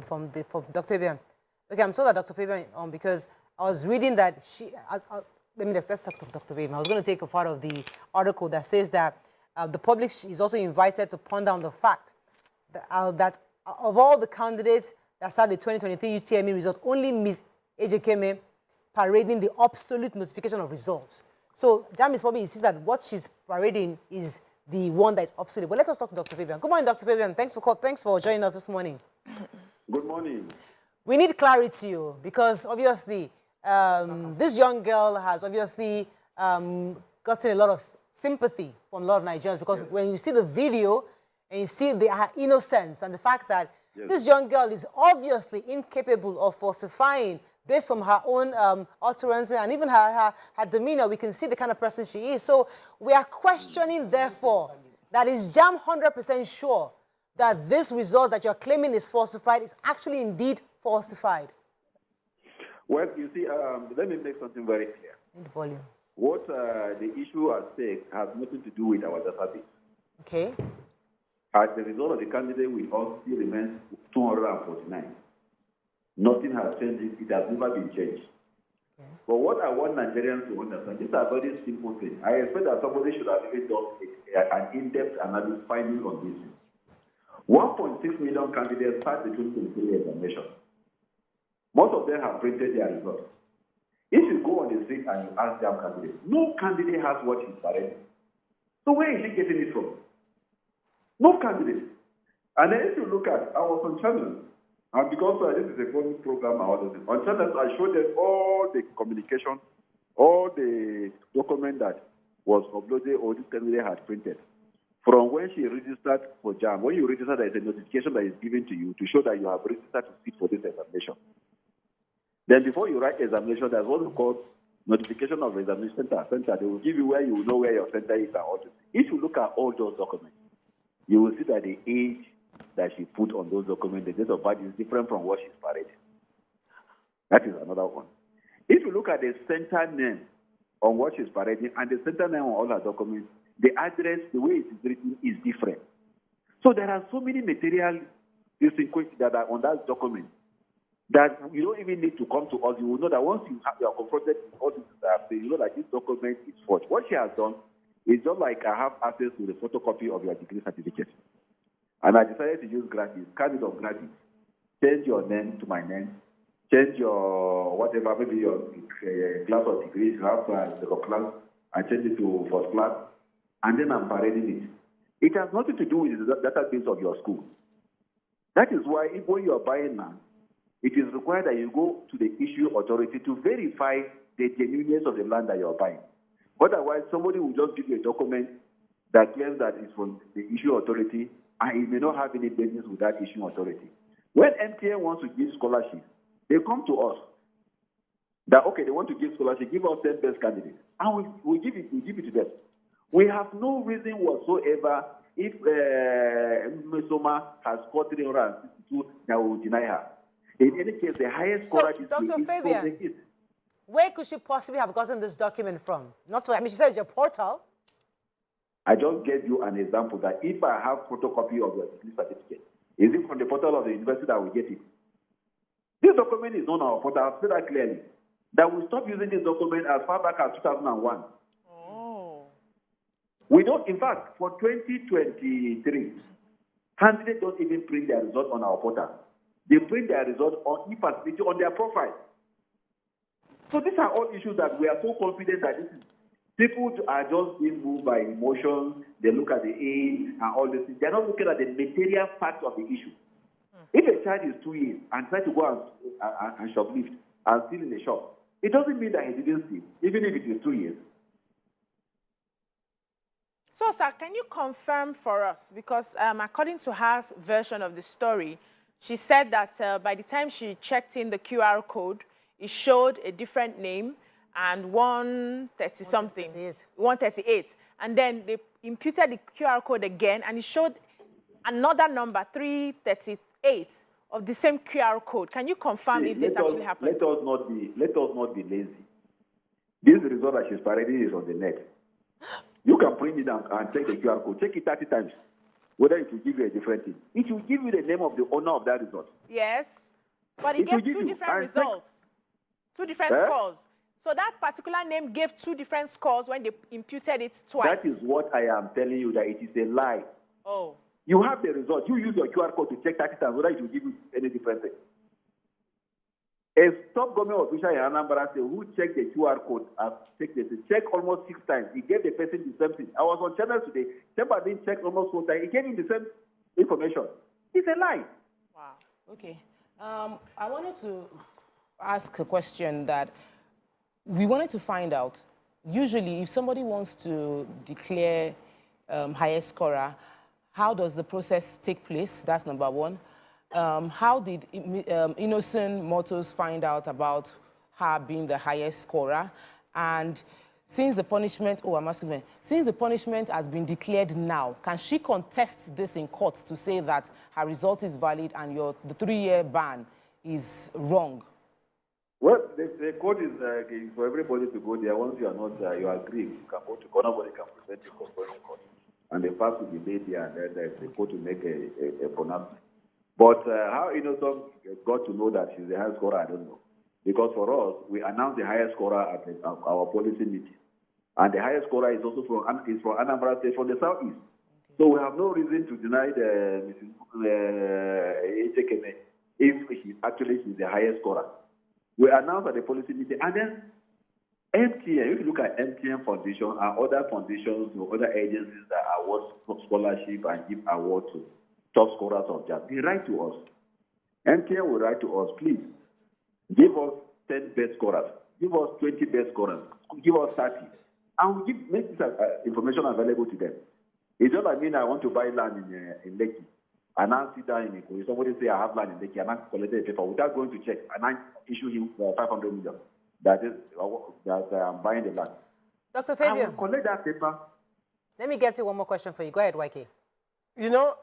from Dr. Fabian. Okay, I'm sorry that Dr. Fabian because I was reading that let's talk to Dr. Fabian. I was going to take a part of the article that says that the public is also invited to ponder on the fact that of all the candidates that started the 2023 UTME result, only Ms. Ejikeme parading the absolute notification of results. So JAMB is probably insists that what she's parading is the one that is obsolete. But let us talk to Dr. Fabian. Good morning, Dr. Fabian. Thanks for joining us this morning. Good morning. We need clarity because obviously this young girl has obviously gotten a lot of sympathy from a lot of Nigerians because when you see the video and you see her innocence and the fact that this young girl is obviously incapable of falsifying based from her own utterance and even her demeanor, we can see the kind of person she is. So we are questioning, therefore, that is JAMB 100% sure that this result that you're claiming is falsified is actually indeed falsified? Well, you see, let me make something very clear. In volume. What the issue at stake has nothing to do with our database. Okay. As the result of the candidate with us still remains 249. Nothing has changed. It has never been changed. Okay. But what I want Nigerians to understand, these are very simple things. I expect that somebody should have even done an in-depth analysis finding on this. 1.6 million candidates start the 2023 examination. Most of them have printed their results. If you go on the street and you ask them candidates, no candidate has what he's parading. So where is he getting it from? No candidate. And then if you look at, I was on channel, and because this is a phone program, on channel, I showed them all the communication, all the document that was uploaded or this candidate had printed. From when she registered for JAMB, when you register, there is a notification that is given to you to show that you have registered to sit for this examination. Then before you write examination, there's what we call notification of examination center. They will give you where you will know where your center is and all this. If you look at all those documents, you will see that the age that she put on those documents, the date of birth is different from what she's parading. That is another one. If you look at the center name on what she's parading and the center name on all her documents, the address, the way it is written is different. So there are so many material distinguished that are on that document that you don't even need to come to us. You will know that once you are confronted with all this stuff, you know that this document is forged. What she has done is just like I have access to the photocopy of your degree certificate. And I decided to use graphics, scan it of graphics, change your name to my name, change your whatever, maybe your class or degree, you have second class, and change it to first class, and then I'm parading it. It has nothing to do with the database of your school. That is why if when you are buying land, it is required that you go to the issue authority to verify the genuineness of the land that you are buying. Otherwise, somebody will just give you a document that claims that it's from the issue authority, and it may not have any business with that issue authority. When MTN wants to give scholarship, they come to us. That, okay, they want to give scholarship, give us 10 best candidates. And we give it to them. We have no reason whatsoever if Mmesoma has scored 362, that we will deny her. In any case, the highest scorer is Dr. Fabian, where could she possibly have gotten this document from? She says it's your portal. I just gave you an example that if I have photocopy of your degree certificate, is it from the portal of the university that we get it? This document is not on our portal. I've said that clearly. That we stop using this document as far back as 2001. Oh. We don't, in fact, for 2023, candidates don't even print their result on our portal. They print their result on e-facility on their profile. So these are all issues that we are so confident that this is. People are just being moved by emotions. They look at the age and all this. They're not looking at the material facts of the issue. If a child is 2 years and tries to go and shoplift and steal in the shop, it doesn't mean that he didn't steal, even if it is 2 years. So, sir, can you confirm for us, because according to her version of the story, she said that by the time she checked in the QR code, it showed a different name and 130-something, 138. And then they imputed the QR code again, and it showed another number, 338, of the same QR code. Can you confirm if this actually happened? Let us not be lazy. This result that she's parading is on the net. You can print it and take the QR code. Check it 30 times. whether it will give you a different thing. It will give you the name of the owner of that result. Yes, but it gave two different results, two different scores. So that particular name gave two different scores when they imputed it twice. That is what I am telling you, that it is a lie. Oh. You have the result. You use your QR code to check 30 times whether it will give you any different thing. A top government official in Anambra State who checked the QR code, checked almost 6 times. He gave the person the same thing. I was on channel today. Somebody didn't check almost 4 times. He gave him the same information. It's a lie. Wow. Okay. I wanted to ask a question that we wanted to find out. Usually, if somebody wants to declare highest scorer, how does the process take place? That's number one. How did Innocent Motors find out about her being the highest scorer? And since the punishment, since the punishment has been declared now, can she contest this in court to say that her result is valid and the 3-year ban is wrong? Well, the court is for everybody to go there. Once you are not you agree, you can go to court. Nobody can present you for court. And the fact will be made there, and then the court will make a pronouncement. But how Innocent got to know that she's the highest scorer, I don't know. Because for us, we announced the highest scorer at our policy meeting. And the highest scorer is also from Anambra State, from the southeast. Okay. So we have no reason to deny Mrs. Ejikeme if she's the highest scorer. We announced at the policy meeting, and then MTN, if you look at MTN Foundation and other foundations or other agencies that award scholarship and give award to top scorers of JAMB, they write to us. MTN will write to us, please, give us 10 best scorers, give us 20 best scorers, give us 30. And we make this information available to them. It's not like I want to buy land in Lekki, and now sit down in Ikoyi. Somebody say I have land in Lekki, and I collect a paper without going to check, and I issue him 500 million. That I'm buying the land. Dr. Fabian, I will collect that paper. Let me get you one more question for you. Go ahead, YK. You know,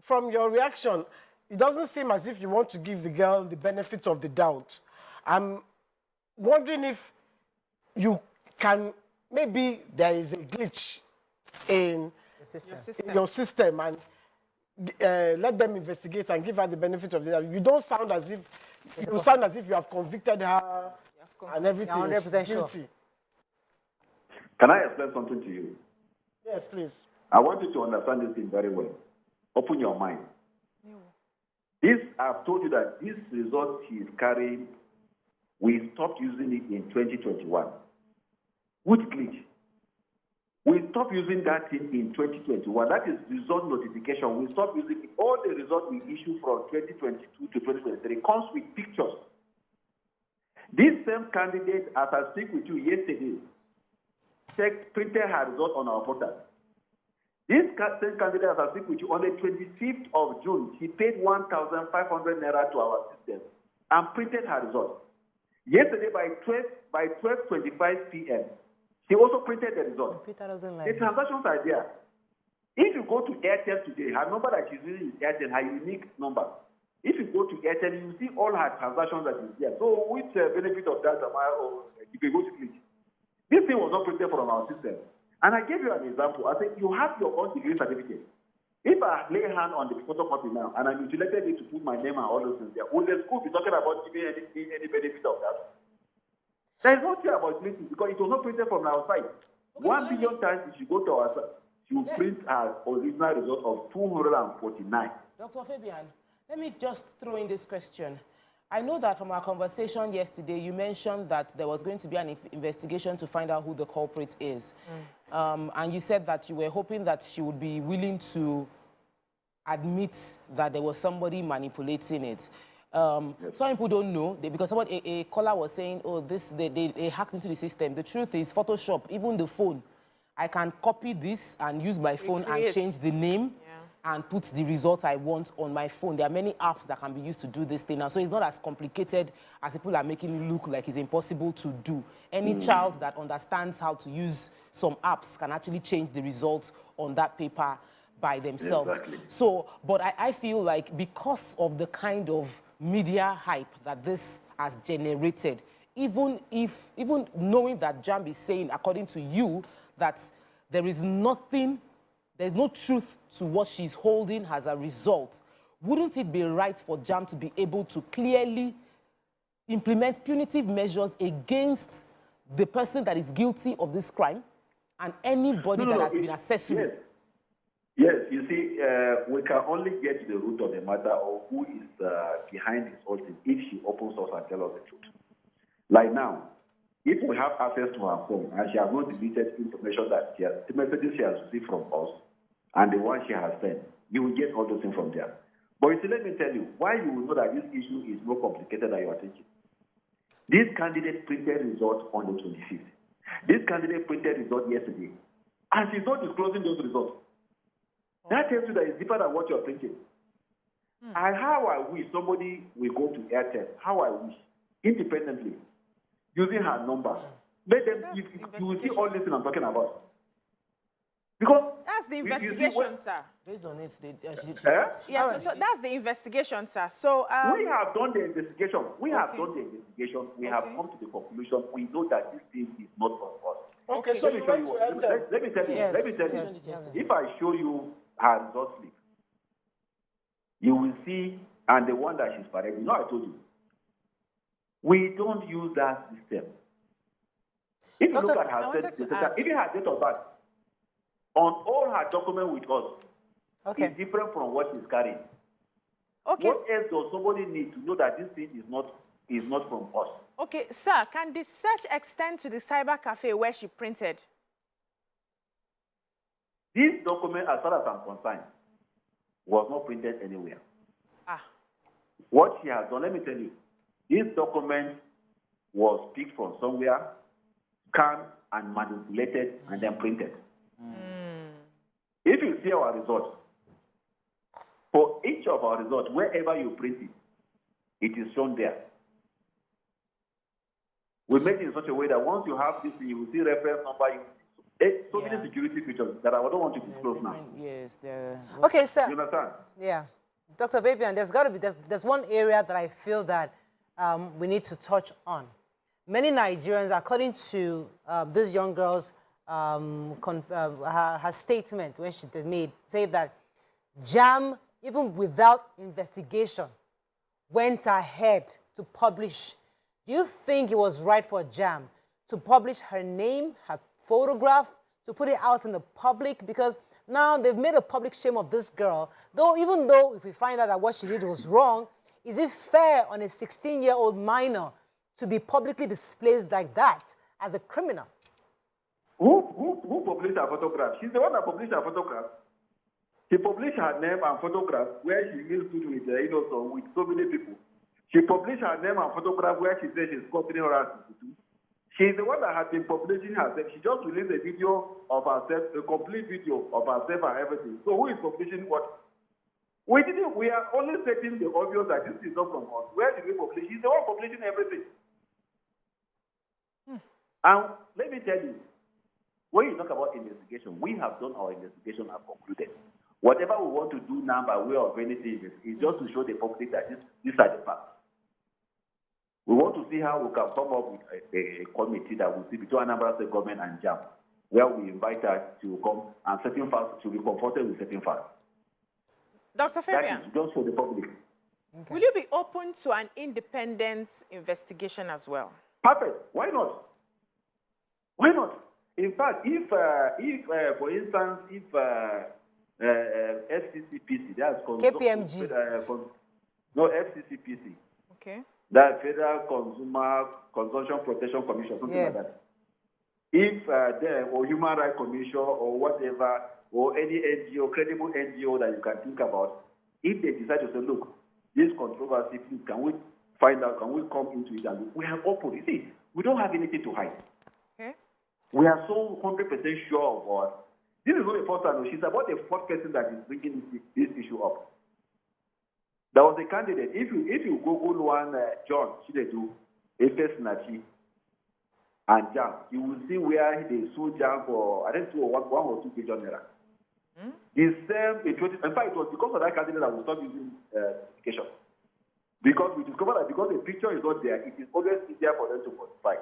from your reaction, it doesn't seem as if you want to give the girl the benefit of the doubt. I'm wondering if you can, maybe there is a glitch in your system, and let them investigate and give her the benefit of the doubt. You don't sound as if you have convicted her and everything. You're 100% sure. Can I explain something to you? Yes, please. I want you to understand this thing very well. Open your mind. I've told you that this result she is carrying, we stopped using it in 2021. Which glitch? We stopped using that thing in 2021. That is result notification. We stopped using it. All the results we issue from 2022 to 2023 comes with pictures. This same candidate, as I speak with you yesterday, printed her result on our portal. This same candidate, as I speak with you, on the 25th of June, she paid 1,500 naira to our system and printed her result. Yesterday, by 12:25 p.m., she also printed the result. The transactions are there. If you go to Airtel today, her number that she's using is Airtel, her unique number. If you go to Airtel, you see all her transactions that is there. So, which benefit of that am I, or you can go to click? This thing was not printed from our system. And I gave you an example. I said, you have your own degree certificate. If I lay hand on the photocopy now and I mutilated it to put my name and all those things there, will the school be talking about giving any benefit of that? There is nothing about printing because it was not printed from our site. Okay, 1 billion times if you go to our site, you print our original result of 249. Dr. Fabian, let me just throw in this question. I know that from our conversation yesterday, you mentioned that there was going to be an investigation to find out who the culprit is. And you said that you were hoping that she would be willing to admit that there was somebody manipulating it. Some people don't know, because a caller was saying, oh, they hacked into the system. The truth is, Photoshop, even the phone, I can copy this and use my phone and change the name. And put the result I want on my phone. There are many apps that can be used to do this thing now. So it's not as complicated as people are making it look like it's impossible to do. Any child that understands how to use some apps can actually change the results on that paper by themselves. Exactly. So, but I feel like because of the kind of media hype that this has generated, even knowing that JAMB is saying, according to you, that there is nothing there's no truth to what she's holding as a result, wouldn't it be right for JAMB to be able to clearly implement punitive measures against the person that is guilty of this crime and anybody that has been accessory? Yes. Yes, you see, we can only get to the root of the matter or who is behind this whole thing if she opens us and tells us the truth. Like now, if we have access to her phone and she has not deleted information that she has, the messages she has received from us and the one she has sent, you will get all those things from there. But you see, let me tell you why you will know that this issue is more complicated than you are thinking. This candidate printed results on the 25th. This candidate printed results yesterday, and she's not disclosing those results. That tells you that it's deeper than what you're thinking. And how I wish somebody will go to Airtel, how I wish, independently, using her number. Let them, you will see all this thing I'm talking about. Because that's the investigation, sir. Based on it, Yes, so that's the investigation, sir. So we have done the investigation. We have come to the conclusion. We know that this thing is not for us. Okay, so you went to Airtel. Let me tell you. Yes. Let me tell you. Yes. If I show you her result slip, you will see, and the one that she's parading. You know, I told you. We don't use that system. If you look at her, if you have date of birth, on all her documents with us, is different from what she's carrying. Okay. What else does somebody need to know that this thing is not from us? Okay, sir, can the search extend to the cyber cafe where she printed? This document, as far as I'm concerned, was not printed anywhere. What she has done, let me tell you, this document was picked from somewhere, scanned and manipulated, and then printed. If you see our results, for each of our results, wherever you print it, it is shown there. We make it in such a way that once you have this, you will see reference number. So many security features that I don't want to disclose now. Yes, okay, sir. You understand? Yeah. Dr. Fabian, there's one area that I feel that we need to touch on. Many Nigerians, according to this young girl's her statement when she made, say that JAMB, even without investigation, went ahead to publish. Do you think it was right for JAMB to publish her name, her photograph, to put it out in the public? Because now they've made a public shame of this girl. Even though if we find out that what she did was wrong, is it fair on a 16-year-old minor to be publicly displayed like that as a criminal? Who published her photograph? She's the one that published her photograph. She published her name and photograph where she used to with with so many people. She published her name and photograph where she says she's continuing her activity. She's the one that has been publishing herself. She just released a video of herself, a complete video of herself and everything. So who is publishing what? We are only stating the obvious that this is not from us. Where did we publish? She's the one publishing everything. And let me tell you, when you talk about investigation, we have done our investigation and concluded. Whatever we want to do now by way of anything is just to show the public that these are the facts. We want to see how we can come up with a committee that will see between Anambra State government and JAMB, where we invite her to come and certain facts to be confronted with certain facts. Dr. Fabian, that is just for the public. Will you be open to an independent investigation as well? Perfect. Why not? Why not? In fact, if for instance, if FCCPC, that's KPMG. No, FCCPC. Okay. That Federal Consumer Consumption Protection Commission, something like that. If them or Human Rights Commission or whatever, or any NGO, credible NGO that you can think about, if they decide to say, look, this controversy, please, can we find out, can we come into it? And we have open. You see, we don't have anything to hide. Okay. We are so 100% sure of us. This is not the first time. She's about the fourth person that is bringing this issue up. There was a candidate. If you Google one John Chinedu, Efes Nachi, and JAMB, you will see where they sued JAMB for, I think, 1 or 2 billion naira. The same, in fact, it was because of that candidate that we stopped using certification. Because we discovered that because the picture is not there, it is always easier for them to falsify.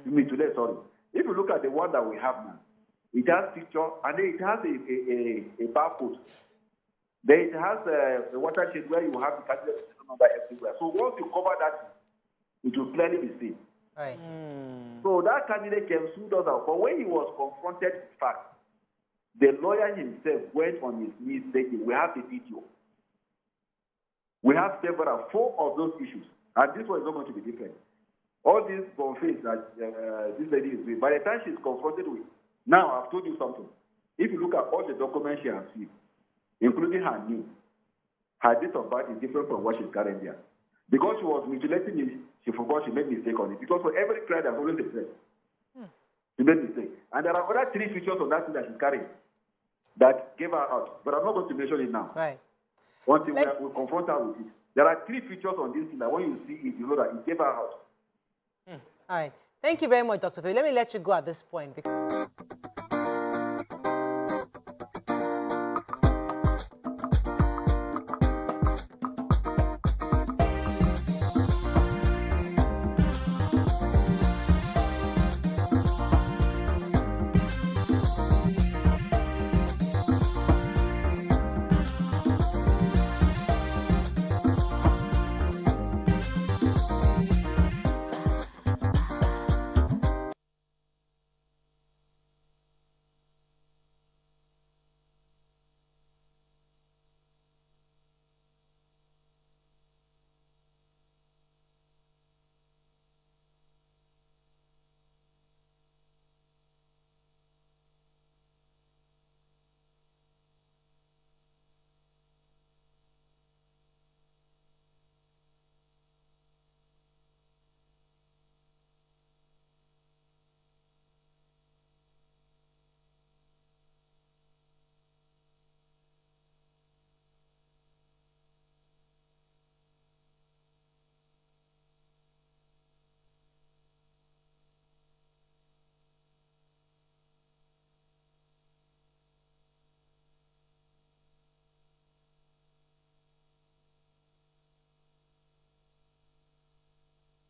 Today, sorry. If you look at the one that we have now, it has picture, and then it has a barcode. Then it has a watershed where you have the candidate registration number everywhere. So once you cover that, it will clearly be seen. Right. So that candidate came sued us out. But when he was confronted with facts, the lawyer himself went on his knees saying, we have the video. We have several, 4 of those issues. And this one is not going to be different. All these conflicts that this lady is doing, by the time she's confronted with, now I've told you something. If you look at all the documents she has seen, including her name, her date of birth is different from what she's carrying here. Because she was mutilating it, she forgot she made mistake on it. Because for every crime, there's always a threat. She made mistake. And there are other 3 features on that thing that she's carrying that gave her out. But I'm not going to mention it now. Right. Until we'll confront her with it. There are 3 features on this thing that when you see it, you know that it gave her out. All right. Thank you very much, Dr. Faye. Let me let you go at this point.